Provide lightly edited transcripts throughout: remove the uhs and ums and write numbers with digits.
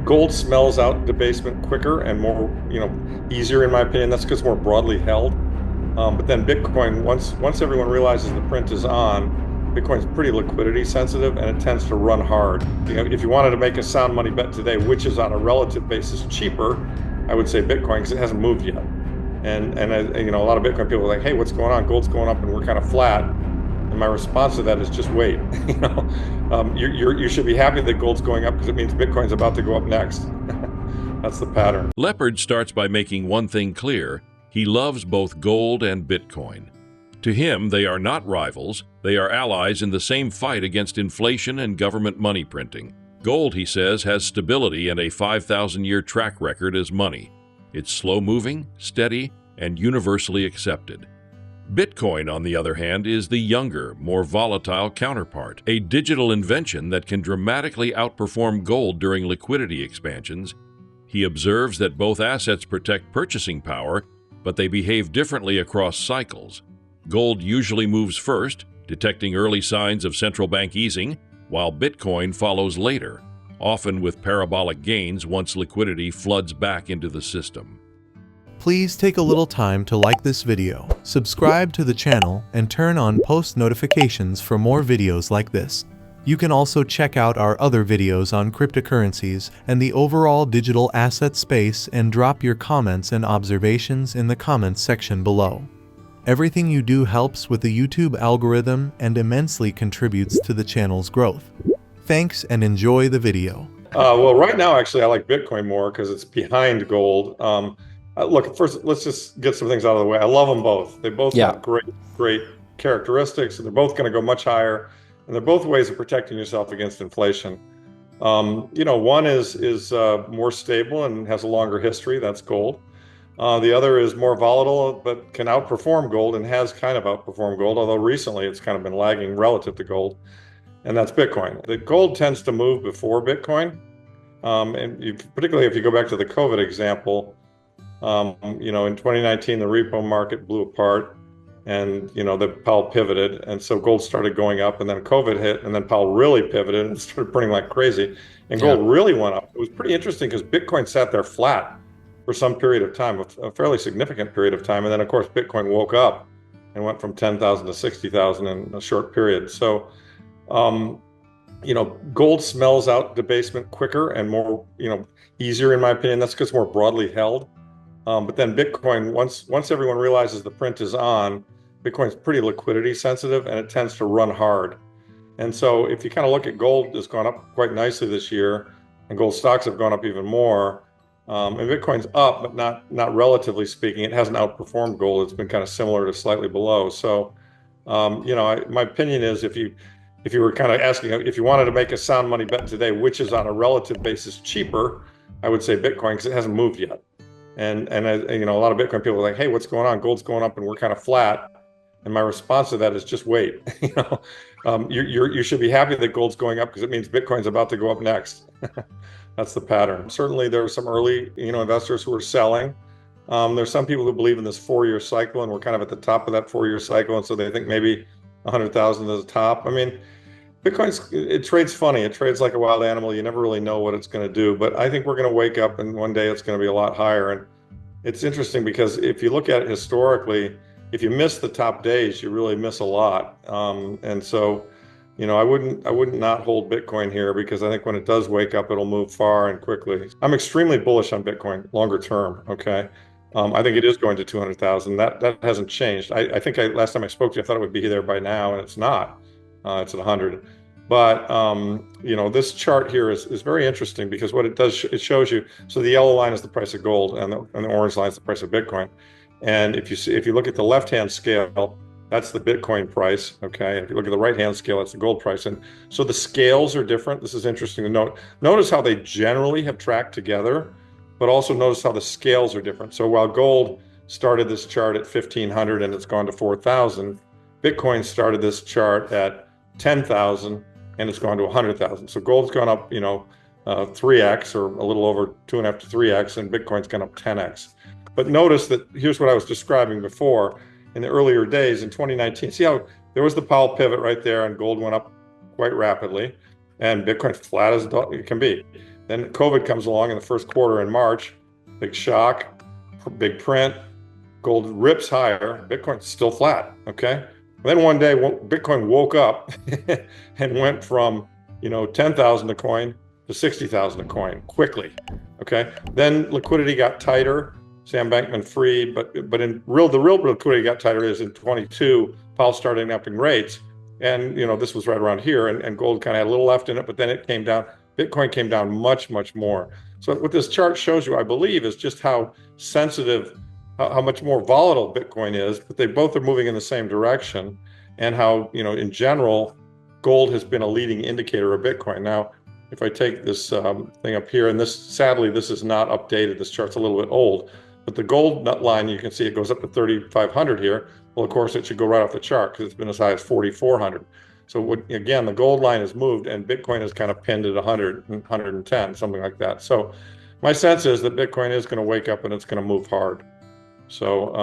Gold smells out debasement quicker and more, easier in my opinion. That's because it's more broadly held. But then Bitcoin, once everyone realizes the print is on, Bitcoin's pretty liquidity sensitive and it tends to run hard. If you wanted to make a sound money bet today, which is on a relative basis cheaper, I would say Bitcoin because it hasn't moved yet. And a lot of Bitcoin people are like, hey, what's going on? Gold's going up and we're kind of flat. And my response to that is just wait. You should be happy that gold's going up because it means Bitcoin's about to go up next. That's the pattern. Lepard starts by making one thing clear. He loves both gold and Bitcoin. To him, they are not rivals. They are allies in the same fight against inflation and government money printing. Gold, he says, has stability and a 5,000-year track record as money. It's slow-moving, steady, and universally accepted. Bitcoin, on the other hand, is the younger, more volatile counterpart, a digital invention that can dramatically outperform gold during liquidity expansions. He observes that both assets protect purchasing power, but they behave differently across cycles. Gold usually moves first, detecting early signs of central bank easing, while Bitcoin follows later, often with parabolic gains once liquidity floods back into the system. Please take a little time to like this video, subscribe to the channel, and turn on post notifications for more videos like this. You can also check out our other videos on cryptocurrencies and the overall digital asset space and drop your comments and observations in the comments section below. Everything you do helps with the YouTube algorithm and immensely contributes to the channel's growth. Thanks and enjoy the video. Well, right now, actually, I like Bitcoin more because it's behind gold. Look, first, let's just get some things out of the way. I love them both. They both have great characteristics, and they're both going to go much higher. And they're both ways of protecting yourself against inflation. One is more stable and has a longer history. That's gold. The other is more volatile, but can outperform gold and has kind of outperformed gold, although recently it's kind of been lagging relative to gold. And that's Bitcoin. The gold tends to move before Bitcoin. Particularly if you go back to the COVID example, in 2019, the repo market blew apart and, the Powell pivoted. And so gold started going up and then COVID hit and then Powell really pivoted and started printing like crazy. And gold really went up. It was pretty interesting because Bitcoin sat there flat for some period of time, a fairly significant period of time. And then, of course, Bitcoin woke up and went from 10,000 to 60,000 in a short period. So, gold smells out debasement quicker and more, easier in my opinion. That's because it's more broadly held. But then Bitcoin, once everyone realizes the print is on, Bitcoin's pretty liquidity sensitive and it tends to run hard. And so if you kind of look at gold, it's gone up quite nicely this year, and gold stocks have gone up even more. And Bitcoin's up, but not relatively speaking. It hasn't outperformed gold. It's been kind of similar to slightly below. So, my opinion is if you were kind of asking if you wanted to make a sound money bet today, which is on a relative basis cheaper, I would say Bitcoin because it hasn't moved yet. And a lot of Bitcoin people are like, hey, what's going on? Gold's going up and we're kind of flat. And my response to that is just wait. You should be happy that gold's going up because it means Bitcoin's about to go up next. That's the pattern. Certainly, there are some early, investors who are selling. There's some people who believe in this 4-year cycle, and we're kind of at the top of that 4-year cycle, and so they think maybe 100,000 is the top. I mean, it trades funny. It trades like a wild animal. You never really know what it's going to do. But I think we're going to wake up, and one day it's going to be a lot higher. And it's interesting because if you look at it historically, if you miss the top days, you really miss a lot. And so, I wouldn't not hold Bitcoin here because I think when it does wake up, it'll move far and quickly. I'm extremely bullish on Bitcoin longer term. Okay. I think it is going to 200,000. That hasn't changed. I think last time I spoke to you, I thought it would be there by now, and it's not. It's at 100. But, this chart here is very interesting because what it does, it shows you, so the yellow line is the price of gold and the orange line is the price of Bitcoin. And if you look at the left-hand scale, that's the Bitcoin price, okay? And if you look at the right-hand scale, that's the gold price. And so the scales are different. This is interesting to note. Notice how they generally have tracked together, but also notice how the scales are different. So while gold started this chart at 1,500 and it's gone to 4,000, Bitcoin started this chart at 10,000 and it's gone to 100,000. So gold's gone up, 3x or a little over 2.5 to 3x, and Bitcoin's gone up 10x. But notice that here's what I was describing before. In the earlier days in 2019, see how there was the Powell pivot right there and gold went up quite rapidly and Bitcoin flat as it can be. Then COVID comes along in the first quarter in March, big shock, big print, gold rips higher, Bitcoin's still flat, okay? Then one day, Bitcoin woke up and went from, 10,000 a coin to 60,000 a coin quickly, okay? Then liquidity got tighter, Sam Bankman-Fried, but the real liquidity got tighter is in 22, Powell started upping rates. And, this was right around here, and gold kind of had a little left in it, but then it came down. Bitcoin came down much, much more. So what this chart shows you, I believe, is just how sensitive, how much more volatile Bitcoin is, but they both are moving in the same direction, and how, in general, gold has been a leading indicator of Bitcoin. Now, if I take this thing up here, and sadly, this is not updated. This chart's a little bit old, but the gold nut line, you can see it goes up to 3,500 here. Well, of course, it should go right off the chart because it's been as high as 4,400. So again, the gold line has moved and Bitcoin is kind of pinned at 100, 110, something like that. So my sense is that Bitcoin is going to wake up and it's going to move hard. So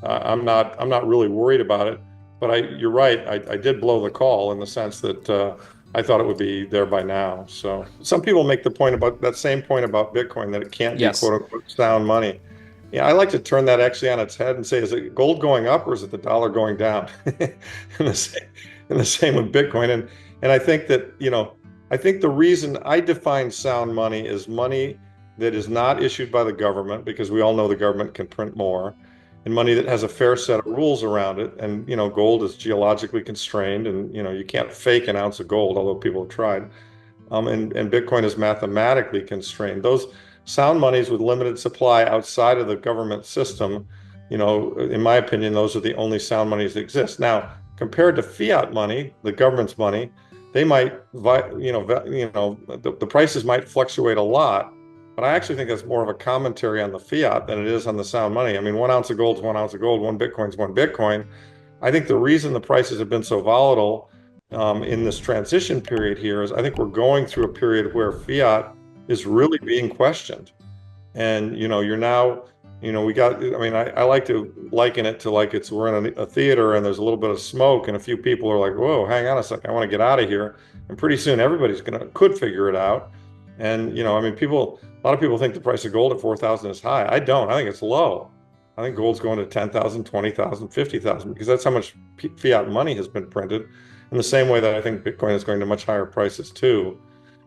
I'm not really worried about it. But you're right. I did blow the call in the sense that I thought it would be there by now. So some people make the point about that same point about Bitcoin, that it can't be quote unquote sound money. Yeah, I like to turn that actually on its head and say, is it gold going up or is it the dollar going down? and the same with Bitcoin. And I think that, I think the reason I define sound money is money that is not issued by the government, because we all know the government can print more, and money that has a fair set of rules around it. And, gold is geologically constrained, and, you can't fake an ounce of gold, although people have tried. And Bitcoin is mathematically constrained. Those sound monies with limited supply outside of the government system, in my opinion, those are the only sound monies that exist. Now, compared to fiat money, the government's money, they might, the prices might fluctuate a lot, but I actually think that's more of a commentary on the fiat than it is on the sound money. I mean, 1 ounce of gold is 1 ounce of gold, 1 Bitcoin is 1 Bitcoin. I think the reason the prices have been so volatile in this transition period here is I think we're going through a period where fiat is really being questioned. And, you're now, I like to liken it to like we're in a theater and there's a little bit of smoke and a few people are like, whoa, hang on a second, I want to get out of here. And pretty soon everybody's could figure it out. And, a lot of people think the price of gold at 4,000 is high. I don't. I think it's low. I think gold's going to 10,000, 20,000, 50,000, because that's how much fiat money has been printed, in the same way that I think Bitcoin is going to much higher prices too.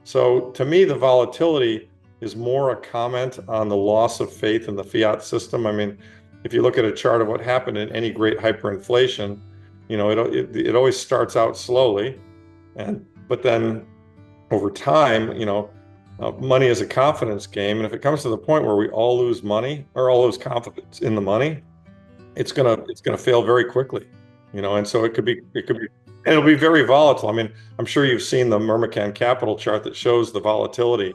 So to me, the volatility is more a comment on the loss of faith in the fiat system. I mean, if you look at a chart of what happened in any great hyperinflation, it always starts out slowly, but then over time, money is a confidence game, and if it comes to the point where we all lose money or all lose confidence in the money, it's gonna fail very quickly, and so and it'll be very volatile. I mean, I'm sure you've seen the Mermican Capital chart that shows the volatility,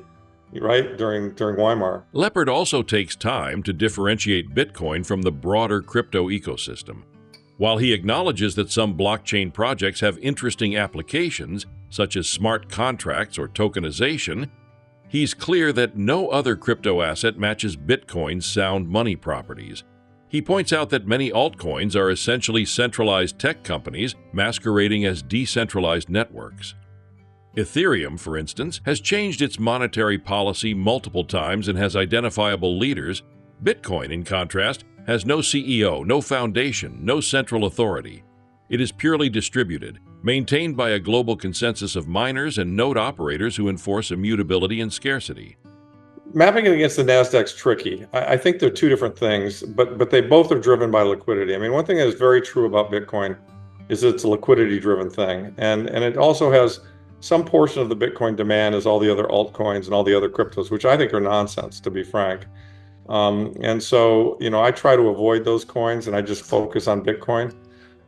right, during Weimar. Lepard also takes time to differentiate Bitcoin from the broader crypto ecosystem. While he acknowledges that some blockchain projects have interesting applications, such as smart contracts or tokenization, he's clear that no other crypto asset matches Bitcoin's sound money properties. He points out that many altcoins are essentially centralized tech companies masquerading as decentralized networks. Ethereum, for instance, has changed its monetary policy multiple times and has identifiable leaders. Bitcoin, in contrast, has no CEO, no foundation, no central authority. It is purely distributed, maintained by a global consensus of miners and node operators who enforce immutability and scarcity. Mapping it against the Nasdaq's tricky. I think they're two different things, but they both are driven by liquidity. I mean, one thing that is very true about Bitcoin is it's a liquidity-driven thing, and it also has some portion of the Bitcoin demand is all the other altcoins and all the other cryptos, which I think are nonsense, to be frank. And so, I try to avoid those coins and I just focus on Bitcoin.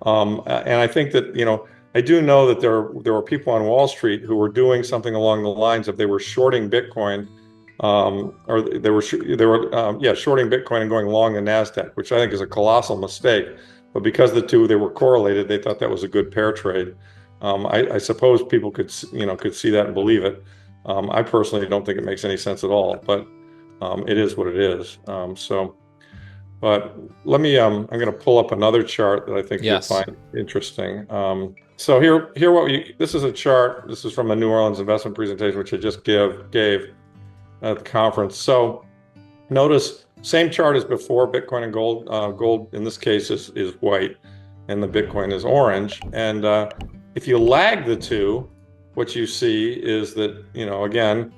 And I think that, I do know that there were people on Wall Street who were doing something along the lines of they were shorting Bitcoin, or they were shorting Bitcoin and going long the Nasdaq, which I think is a colossal mistake. But because the two, they were correlated, they thought that was a good pair trade. I suppose people could see that and believe it. I personally don't think it makes any sense at all, but it is what it is. But let me, I'm going to pull up another chart that I think you'll find interesting. So here, this is a chart. This is from a New Orleans investment presentation, which I just gave. at the conference. So notice same chart as before, Bitcoin and gold. Gold in this case is white and the Bitcoin is orange. And if you lag the two, what you see is that, again,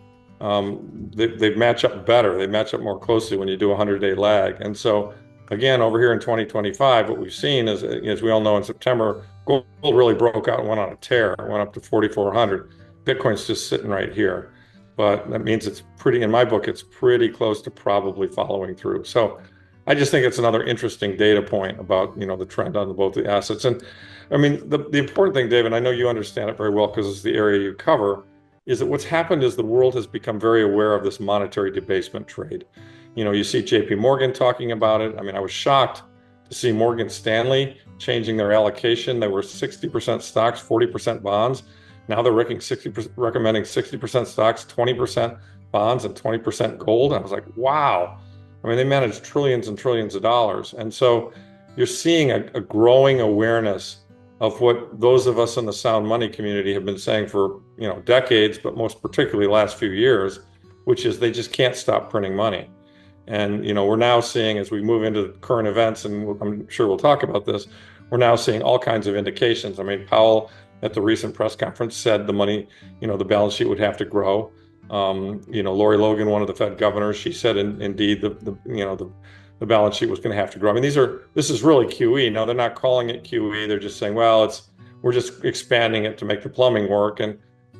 they match up better. They match up more closely when you do a 100-day lag. And so again, over here in 2025, what we've seen is, as we all know, in September, gold really broke out and went on a tear. It went up to 4,400. Bitcoin's just sitting right here. But that means it's pretty, in my book, it's pretty close to probably following through. So I just think it's another interesting data point about, the trend on both the assets. And I mean, the important thing, David, I know you understand it very well because it's the area you cover, is that what's happened is the world has become very aware of this monetary debasement trade. You see JP Morgan talking about it. I mean, I was shocked to see Morgan Stanley changing their allocation. They were 60% stocks, 40% bonds. Now they're recommending 60% stocks, 20% bonds, and 20% gold. And I was like, wow. I mean, they manage trillions and trillions of dollars. And so you're seeing a growing awareness of what those of us in the sound money community have been saying for, decades, but most particularly the last few years, which is they just can't stop printing money. And, we're now seeing, as we move into current events, and I'm sure we'll talk about this, we're now seeing all kinds of indications. I mean, Powell at the recent press conference said the money, the balance sheet would have to grow. Lori Logan, one of the Fed governors, she said indeed the balance sheet was going to have to grow. I mean, this is really QE. Now they're not calling it QE. They're just saying, well, we're just expanding it to make the plumbing work. And,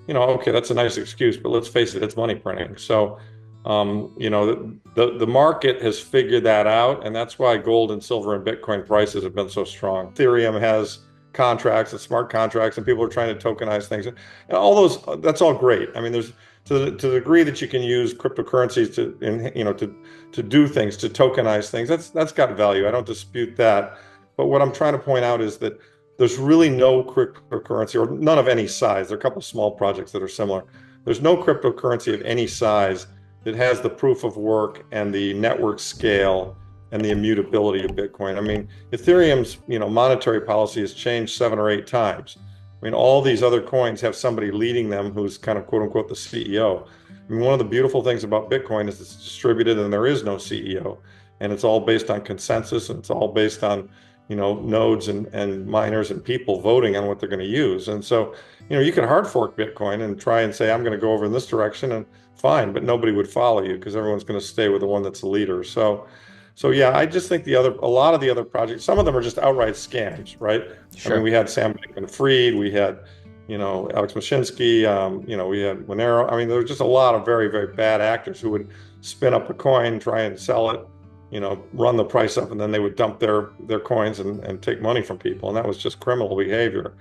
okay, that's a nice excuse, but let's face it, it's money printing. So, the market has figured that out, and that's why gold and silver and Bitcoin prices have been so strong. Ethereum has contracts and smart contracts, and people are trying to tokenize things. And all those, that's all great. I mean, there's to the degree that you can use cryptocurrencies to do things, to tokenize things, that's got value. I don't dispute that. But what I'm trying to point out is that there's really no cryptocurrency, or none of any size. There are a couple of small projects that are similar. There's no cryptocurrency of any size that has the proof of work and the network scale and the immutability of Bitcoin. I mean, Ethereum's monetary policy has changed 7 or 8 times. I mean, all these other coins have somebody leading them who's kind of quote unquote the CEO. I mean, one of the beautiful things about Bitcoin is it's distributed and there is no CEO, and it's all based on consensus, and it's all based on nodes and miners and people voting on what they're going to use. And so you can hard fork Bitcoin and try and say, I'm going to go over in this direction, and fine, but nobody would follow you because everyone's going to stay with the one that's the leader. So yeah, I just think a lot of the other projects, some of them are just outright scams, right? Sure. I mean, we had Sam Bankman-Fried, we had, Alex Mashinsky, we had Monero. I mean, there were just a lot of very, very bad actors who would spin up a coin, try and sell it, run the price up, and then they would dump their coins and take money from people. And that was just criminal behavior.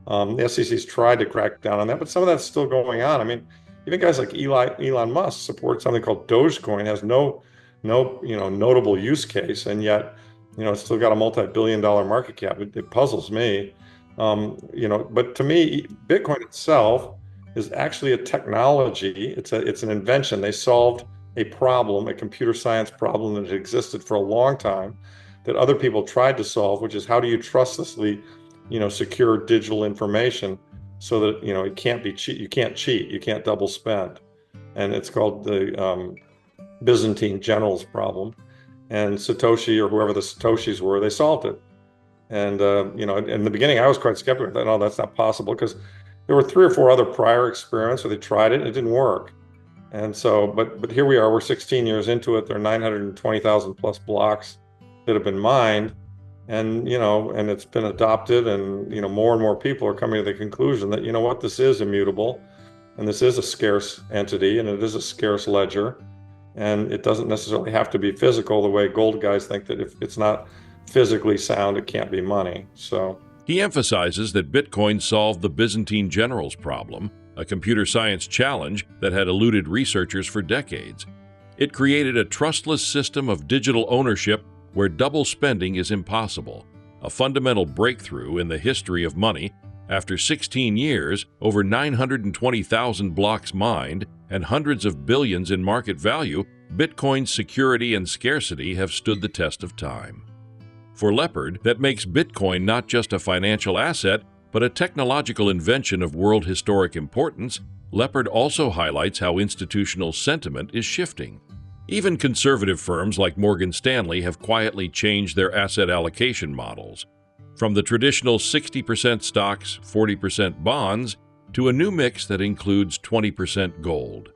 The SEC's tried to crack down on that, but some of that's still going on. I mean, even guys like Elon Musk support something called Dogecoin, has no notable use case, and yet it's still got a multi-billion-dollar market cap. It puzzles me, but to me, Bitcoin itself is actually a technology. It's an invention. They solved a problem, a computer science problem that had existed for a long time, that other people tried to solve, which is how do you trustlessly secure digital information so that it can't be cheat. You can't cheat. You can't double spend, and it's called the Byzantine generals problem. And Satoshi, or whoever the Satoshis were, they solved it. And in the beginning, I was quite skeptical. I thought, no, that's not possible, because there were 3 or 4 other prior experiments where they tried it and it didn't work. And so, but here we are. We're 16 years into it. There are 920,000 plus blocks that have been mined. And, and it's been adopted, and, more and more people are coming to the conclusion that, what, this is immutable, and this is a scarce entity, and it is a scarce ledger, and it doesn't necessarily have to be physical the way gold guys think that if it's not physically sound, it can't be money. So he emphasizes that Bitcoin solved the Byzantine generals problem, a computer science challenge that had eluded researchers for decades. It created a trustless system of digital ownership where double spending is impossible, a fundamental breakthrough in the history of money. After 16 years, over 920,000 blocks mined, and hundreds of billions in market value, Bitcoin's security and scarcity have stood the test of time. For Lepard, that makes Bitcoin not just a financial asset, but a technological invention of world historic importance, Lepard also highlights how institutional sentiment is shifting. Even conservative firms like Morgan Stanley have quietly changed their asset allocation models, from the traditional 60% stocks, 40% bonds, to a new mix that includes 20% gold.